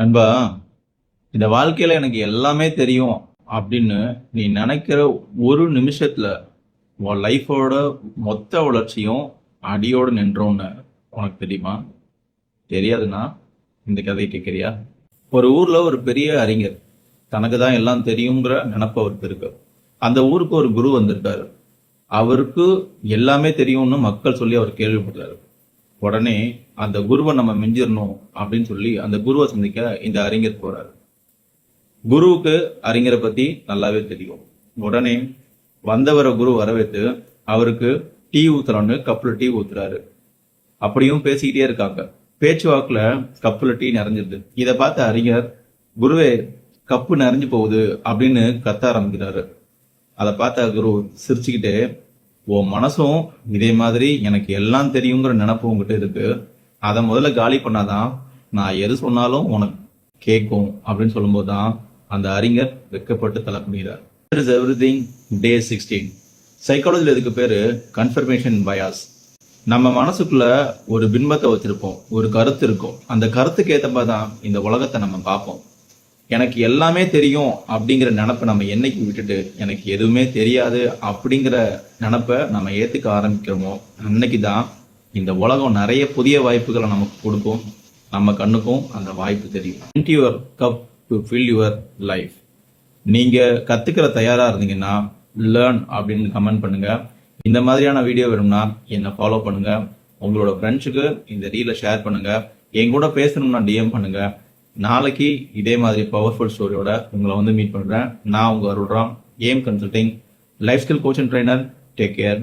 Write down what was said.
நண்பா, இந்த வாழ்க்கையில எனக்கு எல்லாமே தெரியும் அப்படின்னு நீ நினைக்கிற ஒரு நிமிஷத்துல உன் லைஃபோட மொத்த வளர்ச்சியும் அடியோடு நின்றோன்னு உனக்கு தெரியுமா? தெரியாதுன்னா இந்த கதையை கேட்குறியா? ஒரு ஊர்ல ஒரு பெரிய அறிஞர், தனக்கு தான் எல்லாம் தெரியுங்கிற நினப்பு அவருக்கு இருக்கு. அந்த ஊருக்கு ஒரு குரு வந்திருக்காரு. அவருக்கு எல்லாமே தெரியும்னு மக்கள் சொல்லி அவர் கேள்விப்படுறாரு. உடனே அந்த குருவை நம்ம மிஞ்சிடணும் அப்படின்னு சொல்லி அந்த குருவை சந்திக்க இந்த அறிஞர் போறாரு. குருவுக்கு அறிஞரை பத்தி நல்லாவே தெரியும். உடனே வந்தவரை குரு வரவேற்று அவருக்கு டீ ஊத்துறான்னு கப்புல டீ ஊத்துறாரு. அப்படியும் பேசிக்கிட்டே இருக்காங்க. பேச்சுவாக்குல கப்புல டீ நிறைஞ்சிருது. இதை பார்த்த அறிஞர், குருவே கப்பு நிறைஞ்சு போகுது அப்படின்னு கத்த ஆரம்பிக்கிறாரு. அதை பார்த்த குரு சிரிச்சுக்கிட்டே, உன் மனசும் இதே மாதிரி எனக்கு எல்லாம் தெரியுங்கிற நினப்பு உங்ககிட்ட இருக்கு, அதை முதல்ல காலி பண்ணாதான் நான் எது சொன்னாலும் உனக்கு கேட்கும் அப்படின்னு சொல்லும்போது தான் அந்த அறிஞர் வெக்கப்பட்டு தலை குனிகிறார். எவ்ரிதிங் டே 16. சைக்காலஜியில் இதுக்கு பேரு கன்ஃபர்மேஷன் பயாஸ். நம்ம மனசுக்குள்ள ஒரு பின்பத்தை வச்சிருப்போம், ஒரு கருத்து இருக்கும். அந்த கருத்துக்கு ஏற்ற மாதிரி தான் இந்த உலகத்தை நம்ம பார்ப்போம். எனக்கு எல்லாமே தெரியும் அப்படிங்கிற நினப்பை நம்ம என்னைக்கு விட்டுட்டு எனக்கு எதுவுமே தெரியாது அப்படிங்கிற நினப்பை நம்ம ஏற்றுக்க ஆரம்பிக்கிறோமோ அன்னைக்கு தான் இந்த உலகம் நிறைய புதிய வாய்ப்புகளை நமக்கு கொடுக்கும். நம்ம கண்ணுக்கும் அந்த வாய்ப்பு தெரியும். Empty your cup to fill your life. நீங்க கத்துக்கிற தயாரா இருந்தீங்கன்னா லேர்ன் அப்படின்னு கமெண்ட் பண்ணுங்க. இந்த மாதிரியான வீடியோ வேணும்னா என்னை ஃபாலோ பண்ணுங்க. உங்களோட ஃப்ரெண்ட்ஸுக்கு இந்த ரீலை ஷேர் பண்ணுங்க. என் கூட பேசணும்னா டிஎம் பண்ணுங்க. நாளைக்கு இதே மாதிரி பவர்ஃபுல் ஸ்டோரியோட உங்களை வந்து மீட் பண்றேன். நான் உங்க Arulram, aim consulting, life skill coach and trainer. Take care.